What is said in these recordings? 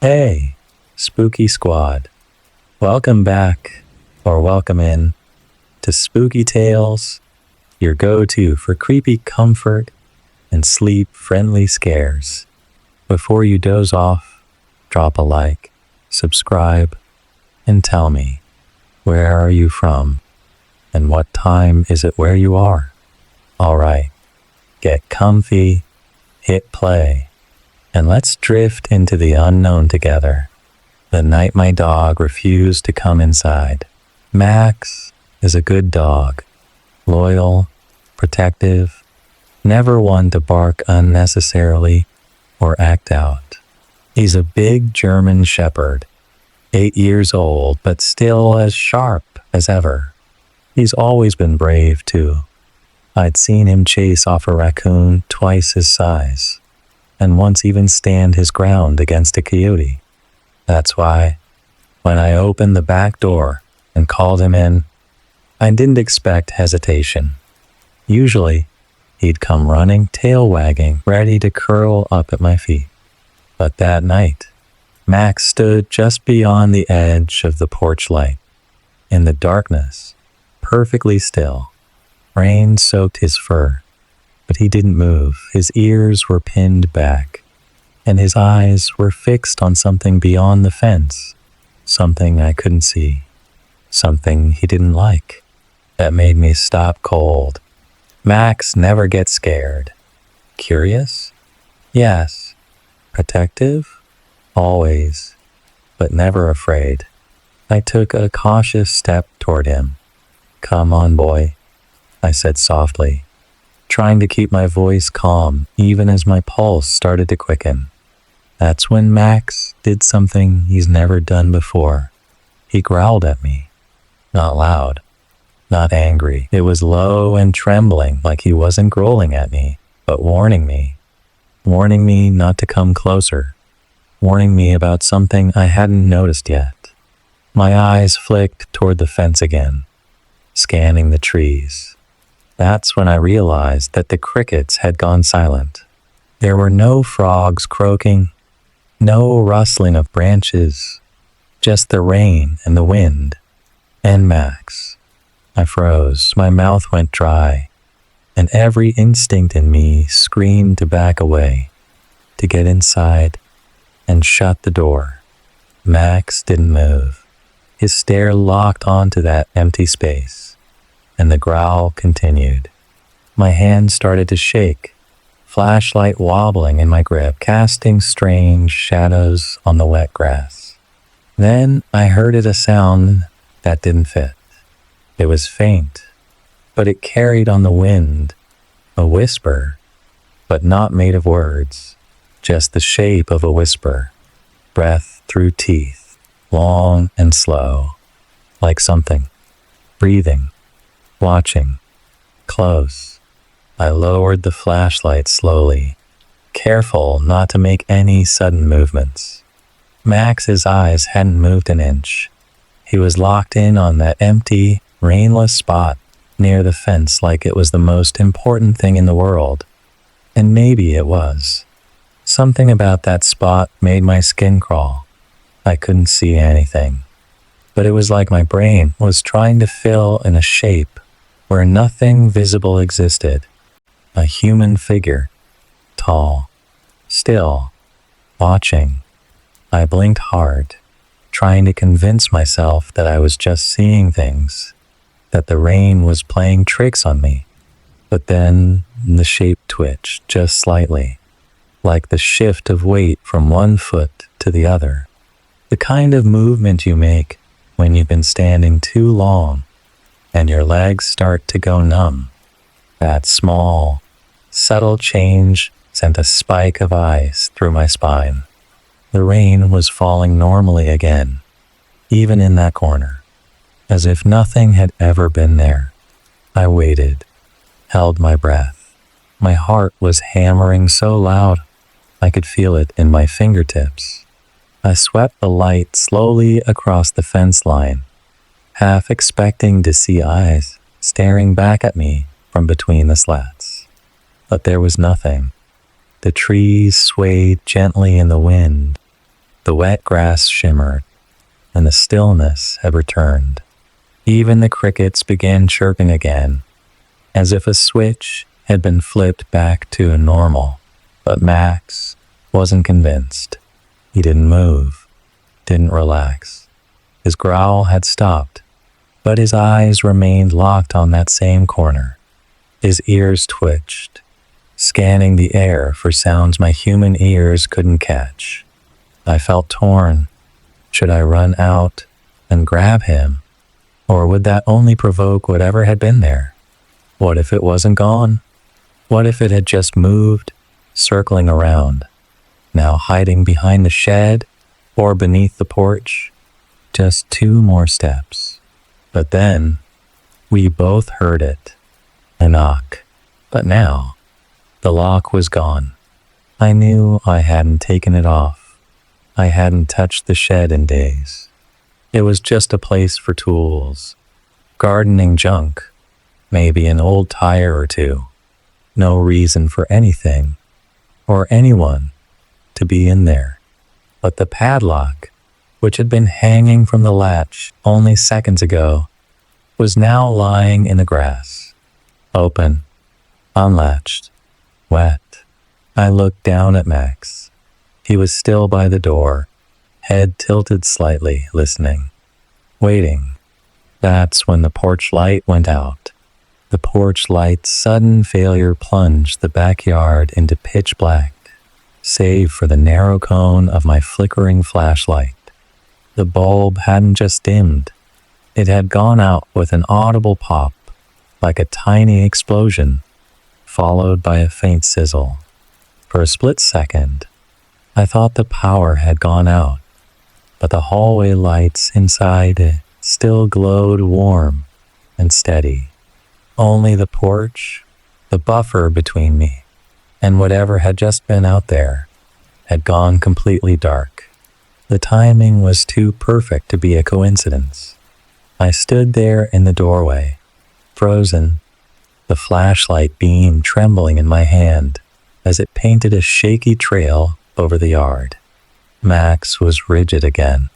Hey, Spooky Squad. Welcome back, or welcome in, to Spooky Tales, your go-to for creepy comfort and sleep-friendly scares. Before you doze off, drop a like, subscribe, and tell me, where are you from, and what time is it where you are? Alright, get comfy, hit play, and let's drift into the unknown together. The night my dog refused to come inside. Max is a good dog, loyal, protective, never one to bark unnecessarily or act out. He's a big German shepherd, 8 years old, but still as sharp as ever. He's always been brave, too. I'd seen him chase off a raccoon twice his size, and once even stand his ground against a coyote. That's why, when I opened the back door and called him in, I didn't expect hesitation. Usually, he'd come running, tail wagging, ready to curl up at my feet. But that night, Max stood just beyond the edge of the porch light. In the darkness, perfectly still, rain soaked his fur, but he didn't move. His ears were pinned back, and his eyes were fixed on something beyond the fence, something I couldn't see, something he didn't like. That made me stop cold. Max never gets scared. Curious? Yes. Protective? Always. But never afraid. I took a cautious step toward him. "Come on, boy," I said softly, trying to keep my voice calm even as my pulse started to quicken. That's when Max did something he's never done before. He growled at me. Not loud, not angry. It was low and trembling, like he wasn't growling at me, but warning me. Warning me not to come closer. Warning me about something I hadn't noticed yet. My eyes flicked toward the fence again, scanning the trees. That's when I realized that the crickets had gone silent. There were no frogs croaking, no rustling of branches, just the rain and the wind, and Max. I froze, my mouth went dry, and every instinct in me screamed to back away, to get inside and shut the door. Max didn't move. His stare locked onto that empty space, and the growl continued. My hand started to shake, flashlight wobbling in my grip, casting strange shadows on the wet grass. Then I heard a sound that didn't fit. It was faint, but it carried on the wind, a whisper, but not made of words, just the shape of a whisper, breath through teeth, long and slow, like something, breathing, watching, close. I lowered the flashlight slowly, careful not to make any sudden movements. Max's eyes hadn't moved an inch. He was locked in on that empty, rainless spot near the fence like it was the most important thing in the world. And maybe it was. Something about that spot made my skin crawl. I couldn't see anything, but it was like my brain was trying to fill in a shape where nothing visible existed. A human figure, tall, still, watching. I blinked hard, trying to convince myself that I was just seeing things, that the rain was playing tricks on me. But then the shape twitched just slightly, like the shift of weight from one foot to the other. The kind of movement you make when you've been standing too long and your legs start to go numb. That small, subtle change sent a spike of ice through my spine. The rain was falling normally again, even in that corner, as if nothing had ever been there. I waited, held my breath. My heart was hammering so loud I could feel it in my fingertips. I swept the light slowly across the fence line, half expecting to see eyes staring back at me from between the slats. But there was nothing. The trees swayed gently in the wind, The wet grass shimmered, and the stillness had returned. Even the crickets began chirping again, as if a switch had been flipped back to normal. But Max wasn't convinced. He didn't move, didn't relax. His growl had stopped, but his eyes remained locked on that same corner. His ears twitched, scanning the air for sounds my human ears couldn't catch. I felt torn. Should I run out and grab him? Or would that only provoke whatever had been there? What if it wasn't gone? What if it had just moved, circling around, now hiding behind the shed or beneath the porch? Just 2 more steps. But then, we both heard it. A knock. But now, the lock was gone. I knew I hadn't taken it off. I hadn't touched the shed in days. It was just a place for tools, gardening junk, maybe an old tire or two. No reason for anything or anyone to be in there. But the padlock, which had been hanging from the latch only seconds ago, was now lying in the grass, open, unlatched, wet. I looked down at Max. He was still by the door, head tilted slightly, listening, waiting. That's when the porch light went out. The porch light's sudden failure plunged the backyard into pitch black, save for the narrow cone of my flickering flashlight. The bulb hadn't just dimmed. It had gone out with an audible pop, like a tiny explosion, followed by a faint sizzle. For a split second, I thought the power had gone out, but the hallway lights inside it still glowed warm and steady. Only the porch, the buffer between me, and whatever had just been out there, had gone completely dark. The timing was too perfect to be a coincidence. I stood there in the doorway, frozen, the flashlight beam trembling in my hand as it painted a shaky trail over the yard. Max was rigid again.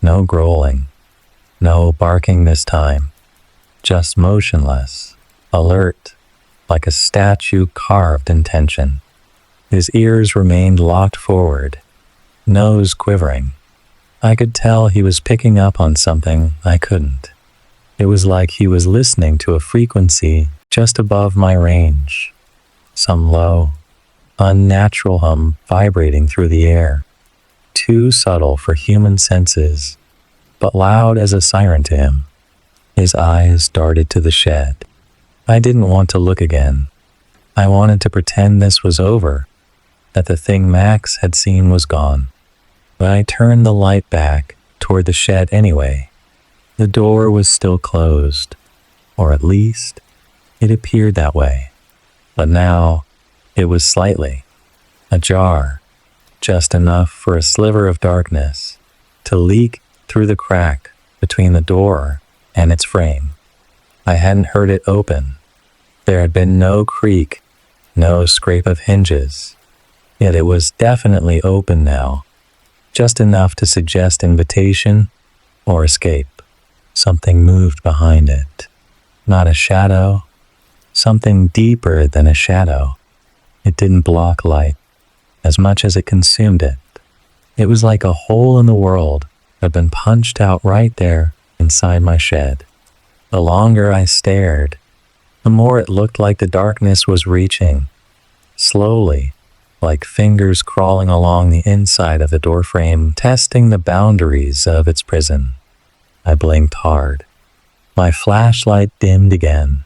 No growling, no barking this time, just motionless, alert, like a statue carved in tension. His ears remained locked forward, nose quivering. I could tell he was picking up on something I couldn't. It was like he was listening to a frequency just above my range, some low, unnatural hum vibrating through the air, too subtle for human senses, but loud as a siren to him. His eyes darted to the shed. I didn't want to look again. I wanted to pretend this was over, that the thing Max had seen was gone. But I turned the light back toward the shed anyway. The door was still closed, or at least it appeared that way. But now, it was slightly ajar, just enough for a sliver of darkness to leak through the crack between the door and its frame. I hadn't heard it open. There had been no creak, no scrape of hinges, yet it was definitely open now, just enough to suggest invitation or escape. Something moved behind it. Not a shadow, something deeper than a shadow. It didn't block light as much as it consumed it. It was like a hole in the world had been punched out right there inside my shed. The longer I stared, the more it looked like the darkness was reaching, slowly, like fingers crawling along the inside of the doorframe, testing the boundaries of its prison. I blinked hard. My flashlight dimmed again,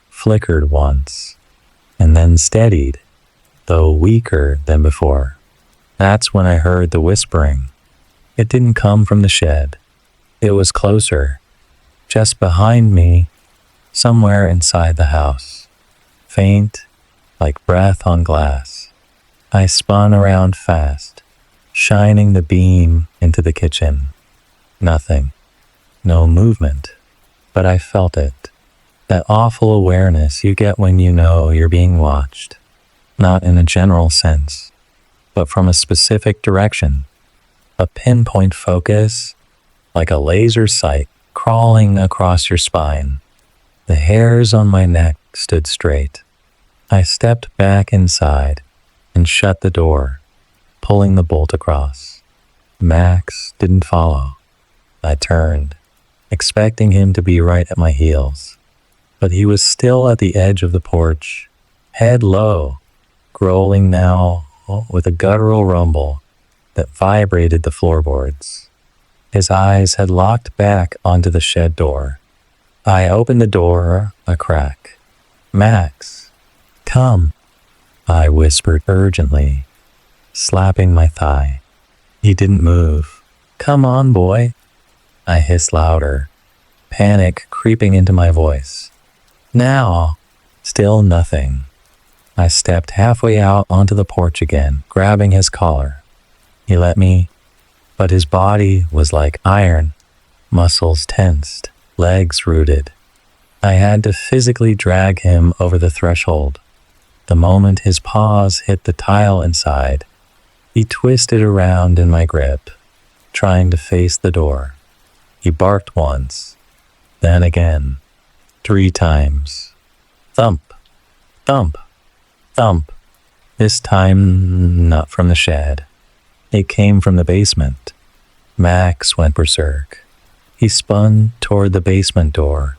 flickered once, and then steadied, though weaker than before. That's when I heard the whispering. It didn't come from the shed. It was closer, just behind me, somewhere inside the house. Faint, like breath on glass. I spun around fast, shining the beam into the kitchen. Nothing. No movement. But I felt it. That awful awareness you get when you know you're being watched. Not in a general sense, but from a specific direction. a pinpoint focus, like a laser sight crawling across your spine. The hairs on my neck stood straight. I stepped back inside and shut the door, pulling the bolt across. Max didn't follow. I turned, expecting him to be right at my heels, but he was still at the edge of the porch, head low, growling now with a guttural rumble that vibrated the floorboards. His eyes had locked back onto the shed door. I opened the door a crack. "Max, come," I whispered urgently, slapping my thigh. He didn't move. "Come on, boy," I hissed louder, panic creeping into my voice. "Now." Still nothing. I stepped halfway out onto the porch again, grabbing his collar. He let me, but his body was like iron, muscles tensed, legs rooted. I had to physically drag him over the threshold. The moment his paws hit the tile inside, he twisted around in my grip, trying to face the door. He barked once, then again, 3 times. Thump, thump, thump. This time not from the shed. It came from the basement. Max went berserk. He spun toward the basement door,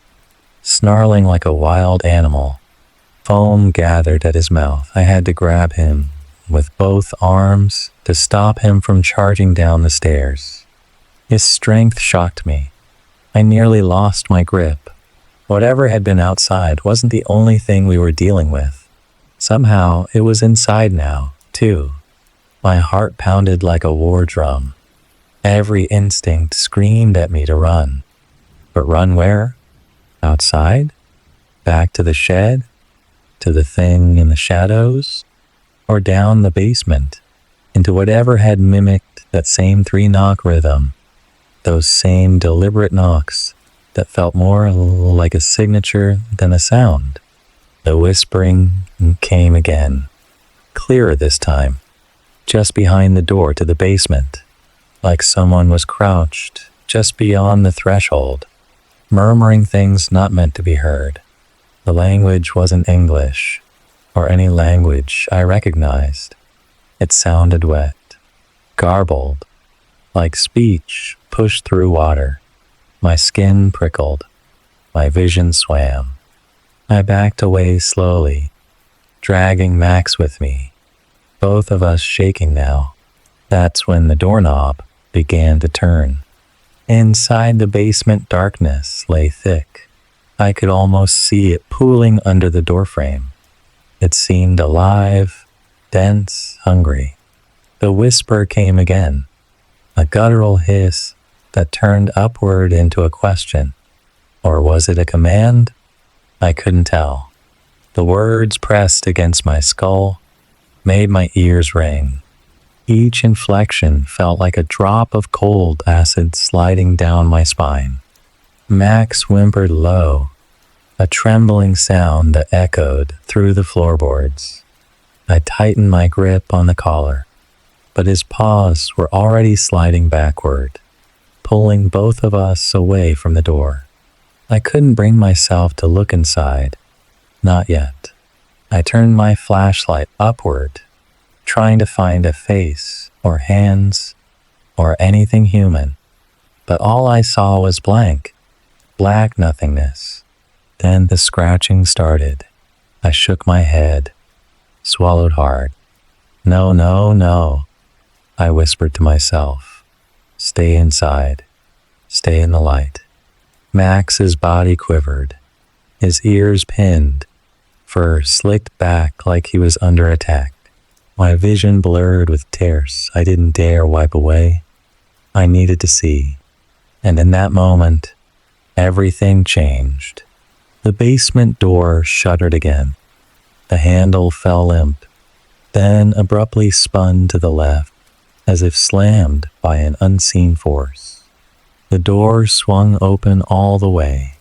snarling like a wild animal. Foam gathered at his mouth. I had to grab him with both arms to stop him from charging down the stairs. His strength shocked me. I nearly lost my grip. Whatever had been outside wasn't the only thing we were dealing with. Somehow it was inside now, too. My heart pounded like a war drum. Every instinct screamed at me to run. But run where? Outside? Back to the shed? To the thing in the shadows? Or down the basement? Into whatever had mimicked that same 3-knock rhythm. Those same deliberate knocks that felt more like a signature than a sound. The whispering came again. Clearer this time. Just behind the door to the basement. Like someone was crouched just beyond the threshold, murmuring things not meant to be heard. The language wasn't English, or any language I recognized. It sounded wet, garbled, like speech pushed through water. My skin prickled, my vision swam. I backed away slowly, dragging Max with me, both of us shaking now. That's when the doorknob began to turn. Inside the basement, darkness lay thick. I could almost see it pooling under the doorframe. It seemed alive, dense, hungry. The whisper came again, a guttural hiss that turned upward into a question. Or was it a command? I couldn't tell. The words pressed against my skull, made my ears ring. Each inflection felt like a drop of cold acid sliding down my spine. Max whimpered low, a trembling sound that echoed through the floorboards. I tightened my grip on the collar, but his paws were already sliding backward, pulling both of us away from the door. I couldn't bring myself to look inside. Not yet. I turned my flashlight upward, trying to find a face or hands or anything human. But all I saw was blank, black nothingness. Then the scratching started. I shook my head, swallowed hard. No, no, no, I whispered to myself. Stay inside. Stay in the light. Max's body quivered, his ears pinned, fur slicked back like he was under attack. My vision blurred with tears I didn't dare wipe away. I needed to see. And in that moment, everything changed. The basement door shuddered again. The handle fell limp, then abruptly spun to the left, as if slammed by an unseen force. The door swung open all the way,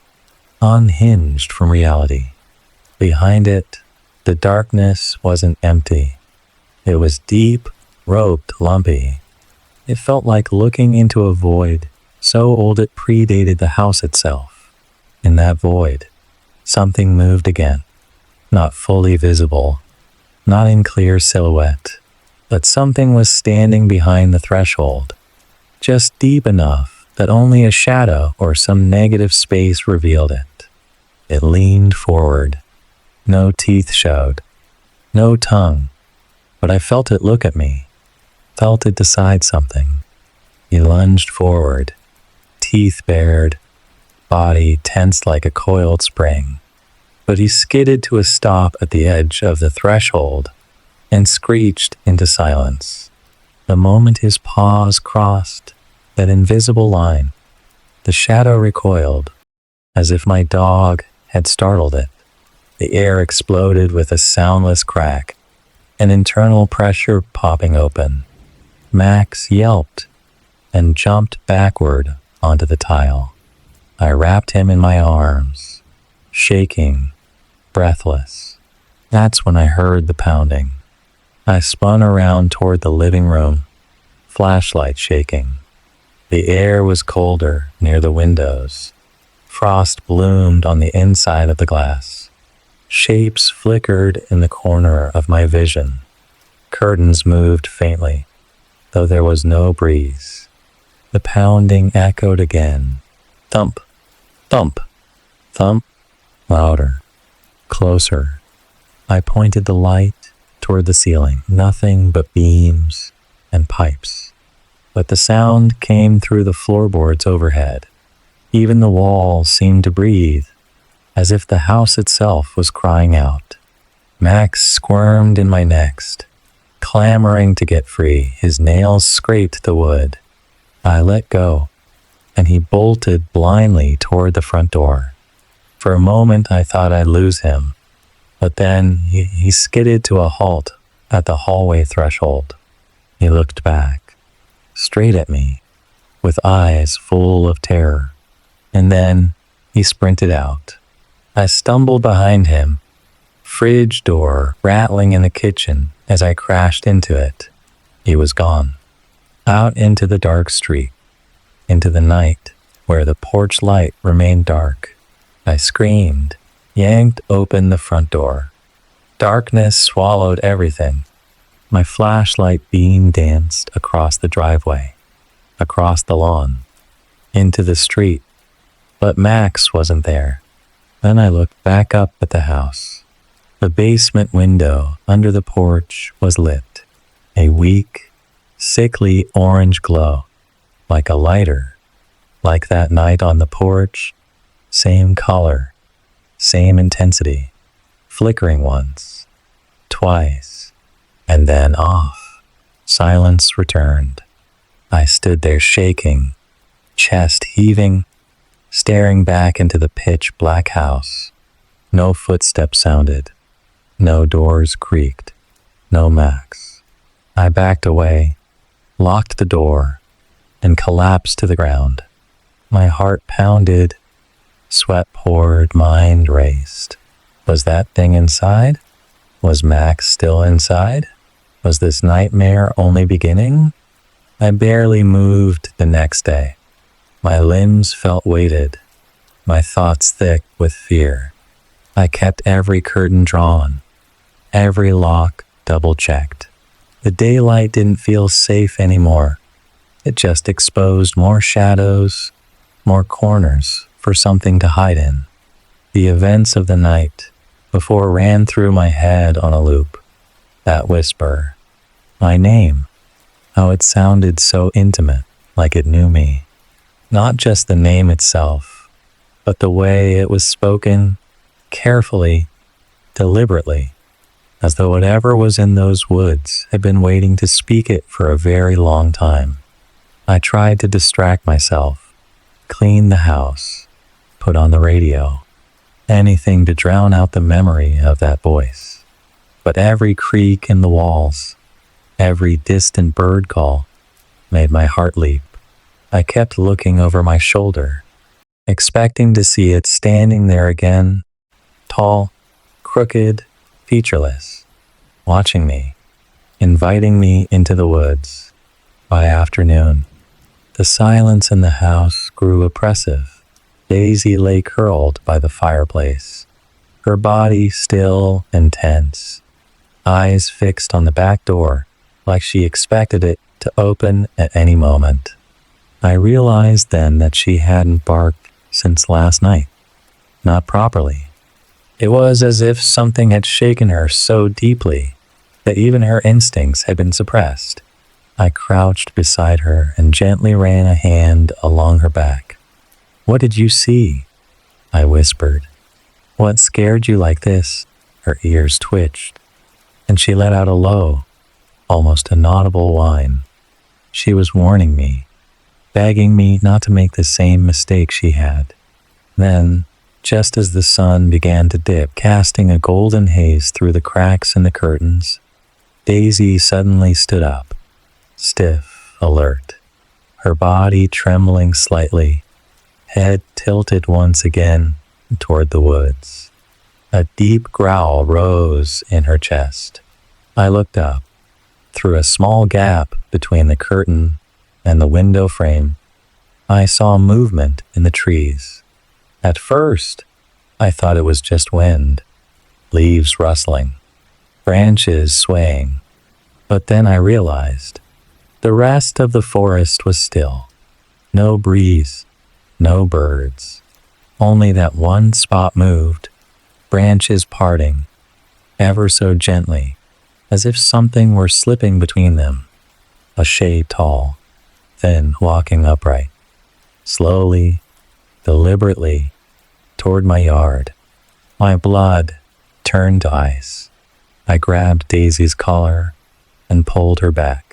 unhinged from reality. Behind it, the darkness wasn't empty. It was deep, roped, lumpy, It felt like looking into a void, so old it predated the house itself. In that void, something moved again, not fully visible, not in clear silhouette, but something was standing behind the threshold, just deep enough that only a shadow or some negative space revealed it. It leaned forward. No teeth showed, no tongue, but I felt it look at me, felt it decide something. He lunged forward, teeth bared, body tensed like a coiled spring. But he skidded to a stop at the edge of the threshold and screeched into silence. The moment his paws crossed that invisible line, the shadow recoiled, as if my dog had startled it. The air exploded with a soundless crack, an internal pressure popping open. Max yelped and jumped backward onto the tile. I wrapped him in my arms, shaking, breathless. That's when I heard the pounding. I spun around toward the living room, flashlight shaking. The air was colder near the windows. Frost bloomed on the inside of the glass. Shapes flickered in the corner of my vision. Curtains moved faintly, though there was no breeze. The pounding echoed again. Thump, thump, thump, louder, closer. I pointed the light toward the ceiling. Nothing but beams and pipes. But the sound came through the floorboards overhead. Even the walls seemed to breathe, as if the house itself was crying out. Max squirmed in my neck, clamoring to get free. His nails scraped the wood. I let go, and he bolted blindly toward the front door. For a moment I thought I'd lose him, but then he skidded to a halt at the hallway threshold. He looked back, straight at me, with eyes full of terror, and then he sprinted out. I stumbled behind him, fridge door rattling in the kitchen as I crashed into it. He was gone. Out into the dark street, into the night where the porch light remained dark. I screamed, yanked open the front door. Darkness swallowed everything. My flashlight beam danced across the driveway, across the lawn, into the street, but Max wasn't there. Then I looked back up at the house. The basement window under the porch was lit, a weak, sickly orange glow, like a lighter, like that night on the porch, same color, same intensity, flickering once, twice, and then off. Silence returned. I stood there shaking, chest heaving, staring back into the pitch black house. No footsteps sounded, no doors creaked, no Max. I backed away, locked the door, and collapsed to the ground. My heart pounded, sweat poured, mind raced. Was that thing inside? Was Max still inside? Was this nightmare only beginning? I barely moved the next day. My limbs felt weighted, my thoughts thick with fear. I kept every curtain drawn, every lock double-checked. The daylight didn't feel safe anymore. It just exposed more shadows, more corners for something to hide in. The events of the night before ran through my head on a loop. That whisper, my name, how it sounded so intimate, like it knew me. Not just the name itself, but the way it was spoken, carefully, deliberately, as though whatever was in those woods had been waiting to speak it for a very long time. I tried to distract myself, clean the house, put on the radio, anything to drown out the memory of that voice. But every creak in the walls, every distant bird call made my heart leap. I kept looking over my shoulder, expecting to see it standing there again, tall, crooked, featureless, watching me, inviting me into the woods. By afternoon, the silence in the house grew oppressive. Daisy lay curled by the fireplace, her body still and tense, eyes fixed on the back door like she expected it to open at any moment. I realized then that she hadn't barked since last night. Not properly. It was as if something had shaken her so deeply that even her instincts had been suppressed. I crouched beside her and gently ran a hand along her back. "What did you see?" I whispered. "What scared you like this?" Her ears twitched, and she let out a low, almost inaudible whine. She was warning me, begging me not to make the same mistake she had. Then, just as the sun began to dip, casting a golden haze through the cracks in the curtains, Daisy suddenly stood up, stiff, alert, her body trembling slightly, head tilted once again toward the woods. A deep growl rose in her chest. I looked up. Through a small gap between the curtain and the window frame, I saw movement in the trees. At first, I thought it was just wind, leaves rustling, branches swaying. But then I realized the rest of the forest was still. No breeze, no birds. Only that one spot moved, branches parting, ever so gently, as if something were slipping between them. A shade tall, thin, walking upright, slowly, deliberately, toward my yard. My blood turned to ice. I grabbed Daisy's collar and pulled her back.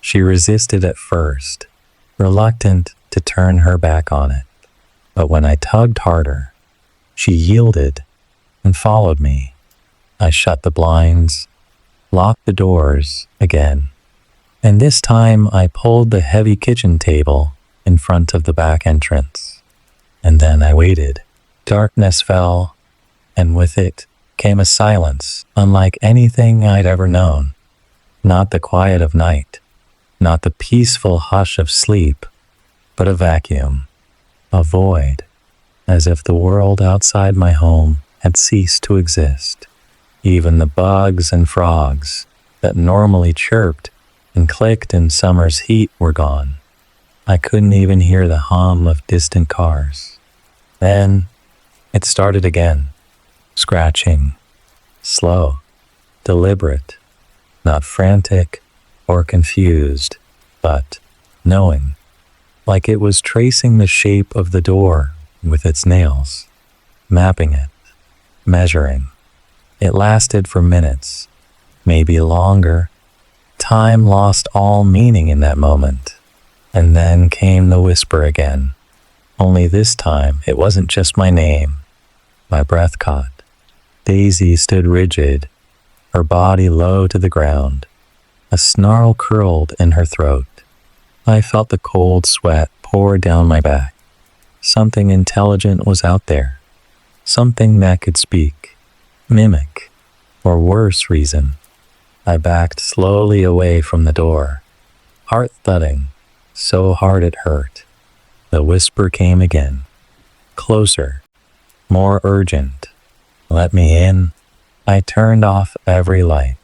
She resisted at first, reluctant to turn her back on it. But when I tugged harder, she yielded and followed me. I shut the blinds, locked the doors again, and this time I pulled the heavy kitchen table in front of the back entrance. And then I waited. Darkness fell, and with it came a silence unlike anything I'd ever known. Not the quiet of night, not the peaceful hush of sleep, but a vacuum, a void, as if the world outside my home had ceased to exist. Even the bugs and frogs that normally chirped and clicked in summer's heat were gone. I couldn't even hear the hum of distant cars. Then it started again, scratching, slow, deliberate, not frantic or confused, but knowing, like it was tracing the shape of the door with its nails, mapping it, measuring. It lasted for minutes, maybe longer. Time lost all meaning in that moment. And then came the whisper again. Only this time, it wasn't just my name. My breath caught. Daisy stood rigid, her body low to the ground. A snarl curled in her throat. I felt the cold sweat pour down my back. Something intelligent was out there. Something that could speak, mimic, or worse, reason. I backed slowly away from the door, heart thudding, so hard it hurt. The whisper came again, closer, more urgent. "Let me in." I turned off every light,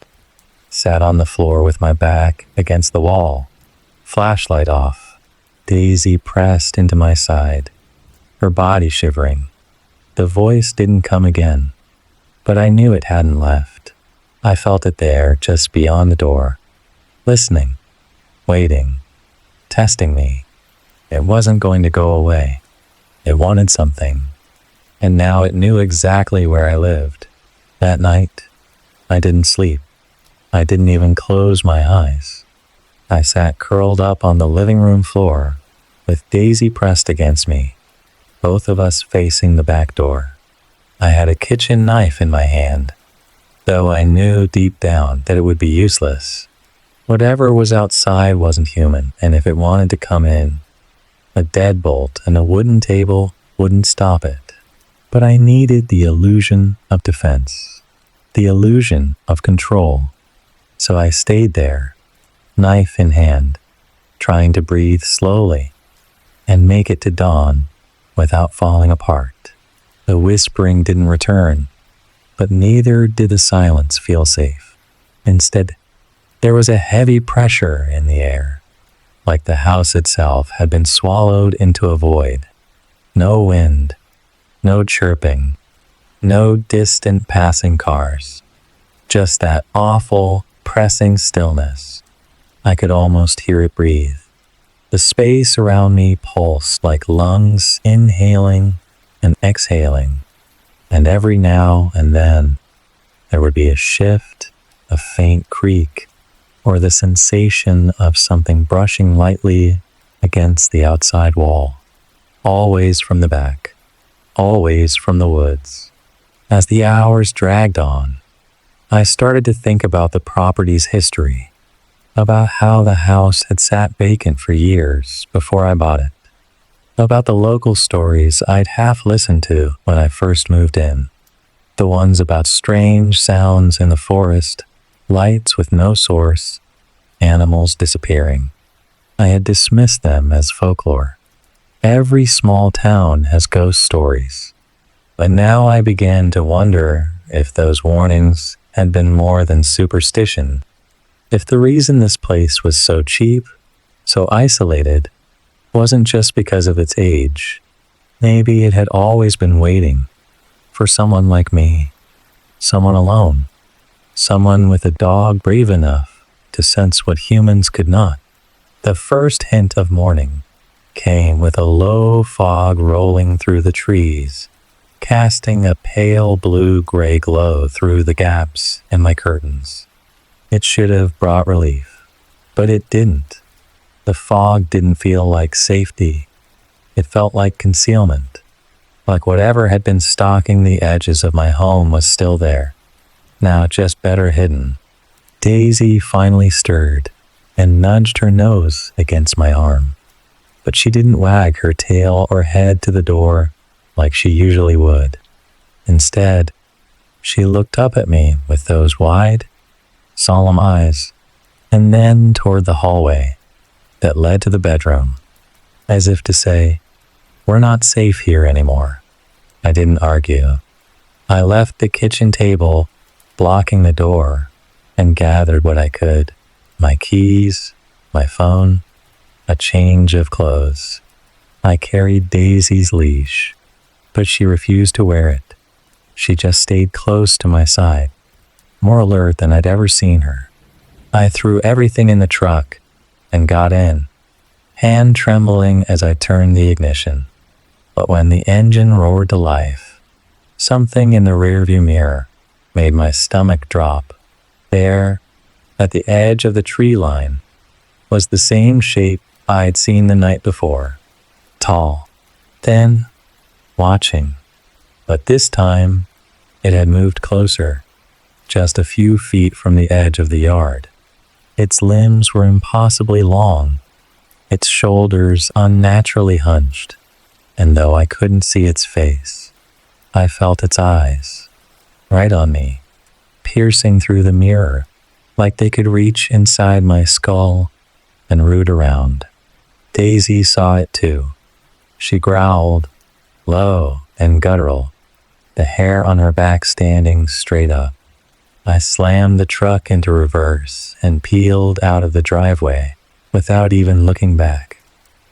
sat on the floor with my back against the wall, flashlight off. Daisy pressed into my side, her body shivering. The voice didn't come again, but I knew it hadn't left. I felt it there, just beyond the door, listening, waiting, testing me. It wasn't going to go away. It wanted something, and now it knew exactly where I lived. That night, I didn't sleep. I didn't even close my eyes. I sat curled up on the living room floor, with Daisy pressed against me, both of us facing the back door. I had a kitchen knife in my hand, though I knew deep down that it would be useless. Whatever was outside wasn't human, and if it wanted to come in, a deadbolt and a wooden table wouldn't stop it. But I needed the illusion of defense, the illusion of control. So I stayed there, knife in hand, trying to breathe slowly and make it to dawn without falling apart. The whispering didn't return, but neither did the silence feel safe. Instead, there was a heavy pressure in the air, like the house itself had been swallowed into a void. No wind, no chirping, no distant passing cars, just that awful, pressing stillness. I could almost hear it breathe. The space around me pulsed like lungs inhaling and exhaling, and every now and then there would be a shift, a faint creak, or the sensation of something brushing lightly against the outside wall. Always from the back, always from the woods. As the hours dragged on, I started to think about the property's history, about how the house had sat vacant for years before I bought it, about the local stories I'd half listened to when I first moved in, the ones about strange sounds in the forest, lights with no source, animals disappearing. I had dismissed them as folklore. Every small town has ghost stories, but now I began to wonder if those warnings had been more than superstition. If the reason this place was so cheap, so isolated, wasn't just because of its age. Maybe it had always been waiting for someone like me, someone alone, someone with a dog brave enough to sense what humans could not. The first hint of morning came with a low fog rolling through the trees, casting a pale blue-gray glow through the gaps in my curtains. It should have brought relief, but it didn't. The fog didn't feel like safety. It felt like concealment, like whatever had been stalking the edges of my home was still there, now just better hidden. Daisy finally stirred and nudged her nose against my arm, but she didn't wag her tail or head to the door like she usually would. Instead, she looked up at me with those wide, solemn eyes, and then toward the hallway that led to the bedroom, as if to say, "We're not safe here anymore." I didn't argue. I left the kitchen table blocking the door and gathered what I could: my keys, my phone, a change of clothes. I carried Daisy's leash, but she refused to wear it. She just stayed close to my side, more alert than I'd ever seen her. I threw everything in the truck and got in, hand trembling as I turned the ignition. But when the engine roared to life, something in the rearview mirror made my stomach drop. There, at the edge of the tree line, was the same shape I'd seen the night before. Tall, thin, watching. But this time, it had moved closer, just a few feet from the edge of the yard. Its limbs were impossibly long, its shoulders unnaturally hunched, and though I couldn't see its face, I felt its eyes, right on me, piercing through the mirror, like they could reach inside my skull and root around. Daisy saw it too. She growled, low and guttural, the hair on her back standing straight up. I slammed the truck into reverse and peeled out of the driveway without even looking back.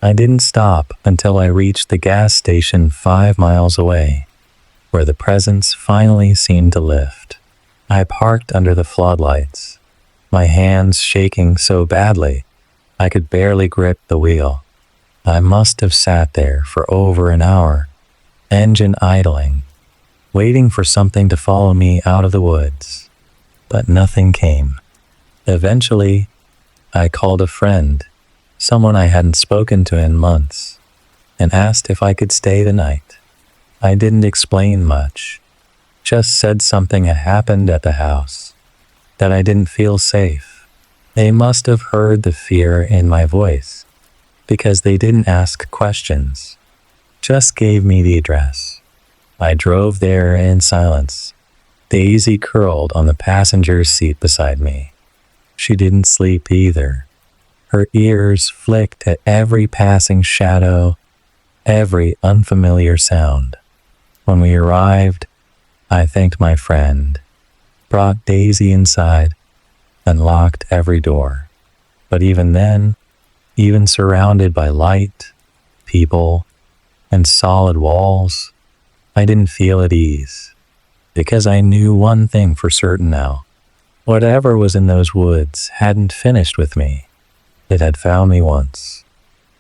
I didn't stop until I reached the gas station 5 miles away, where the presence finally seemed to lift. I parked under the floodlights, my hands shaking so badly I could barely grip the wheel. I must have sat there for over an hour, engine idling, waiting for something to follow me out of the woods. But nothing came. Eventually, I called a friend, someone I hadn't spoken to in months, and asked if I could stay the night. I didn't explain much, just said something had happened at the house, that I didn't feel safe. They must have heard the fear in my voice, because they didn't ask questions, just gave me the address. I drove there in silence. Daisy curled on the passenger seat beside me. She didn't sleep either. Her ears flicked at every passing shadow, every unfamiliar sound. When we arrived, I thanked my friend, brought Daisy inside, and locked every door. But even then, even surrounded by light, people, and solid walls, I didn't feel at ease, because I knew one thing for certain now. Whatever was in those woods hadn't finished with me. It had found me once,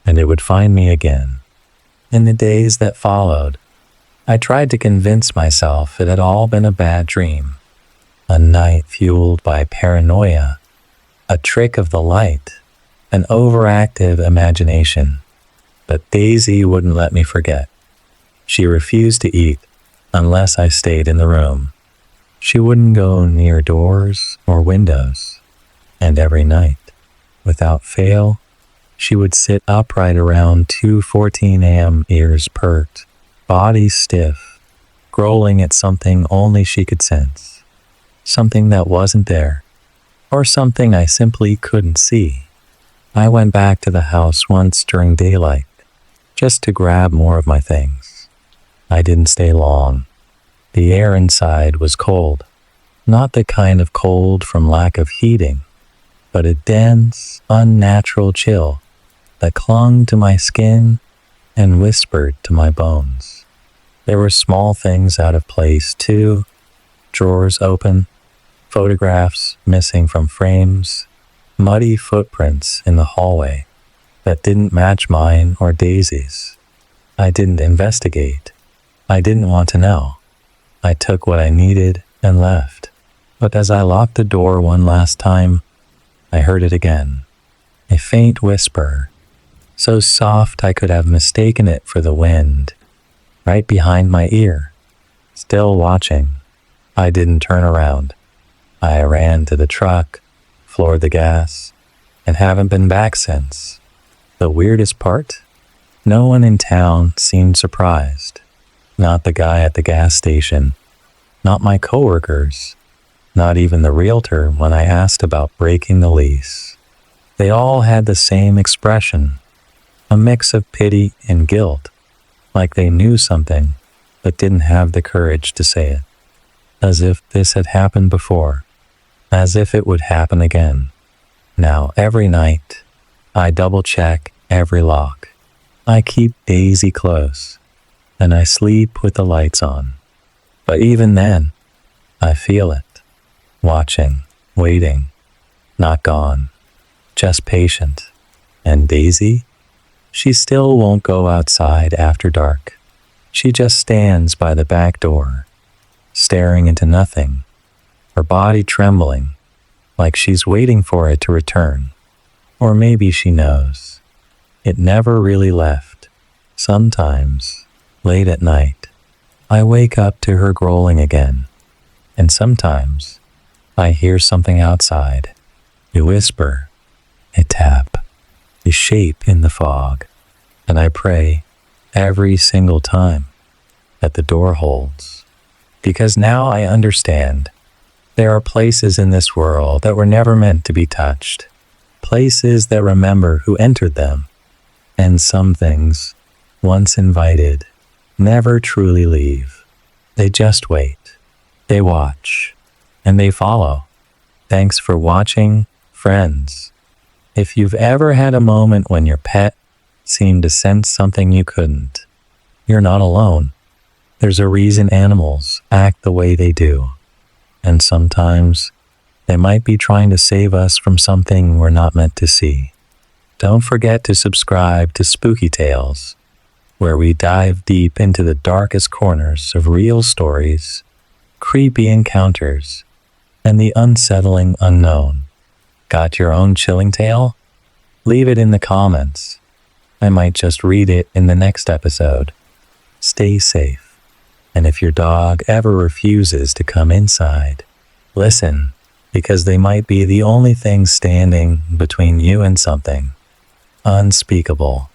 and it would find me again. In the days that followed, I tried to convince myself it had all been a bad dream, a night fueled by paranoia, a trick of the light, an overactive imagination. But Daisy wouldn't let me forget. She refused to eat unless I stayed in the room. She wouldn't go near doors or windows. And every night, without fail, she would sit upright around 2:14 a.m., ears perked, body stiff, growling at something only she could sense. Something that wasn't there, or something I simply couldn't see. I went back to the house once during daylight, just to grab more of my things. I didn't stay long. The air inside was cold, not the kind of cold from lack of heating, but a dense, unnatural chill that clung to my skin and whispered to my bones. There were small things out of place too, drawers open, photographs missing from frames, muddy footprints in the hallway that didn't match mine or Daisy's. I didn't investigate. I didn't want to know. I took what I needed and left. But as I locked the door one last time, I heard it again. A faint whisper, so soft I could have mistaken it for the wind, right behind my ear. Still watching, I didn't turn around. I ran to the truck, floored the gas, and haven't been back since. The weirdest part? No one in town seemed surprised. Not the guy at the gas station, not my coworkers, not even the realtor when I asked about breaking the lease. They all had the same expression, a mix of pity and guilt, like they knew something but didn't have the courage to say it. As if this had happened before, as if it would happen again. Now every night, I double-check every lock. I keep Daisy close, and I sleep with the lights on. But even then, I feel it. Watching, waiting, not gone, just patient. And Daisy? She still won't go outside after dark. She just stands by the back door, staring into nothing, her body trembling, like she's waiting for it to return. Or maybe she knows. It never really left. Sometimes, late at night, I wake up to her growling again. And sometimes, I hear something outside. A whisper, a tap, a shape in the fog. And I pray every single time that the door holds. Because now I understand. There are places in this world that were never meant to be touched. Places that remember who entered them. And some things, once invited, never truly leave. They just wait. They watch. And they follow. Thanks for watching, friends. If you've ever had a moment when your pet seemed to sense something you couldn't, you're not alone. There's a reason animals act the way they do. And sometimes they might be trying to save us from something we're not meant to see. Don't forget to subscribe to Spooky Tales, where we dive deep into the darkest corners of real stories, creepy encounters, and the unsettling unknown. Got your own chilling tale? Leave it in the comments. I might just read it in the next episode. Stay safe. And if your dog ever refuses to come inside, listen, because they might be the only thing standing between you and something unspeakable.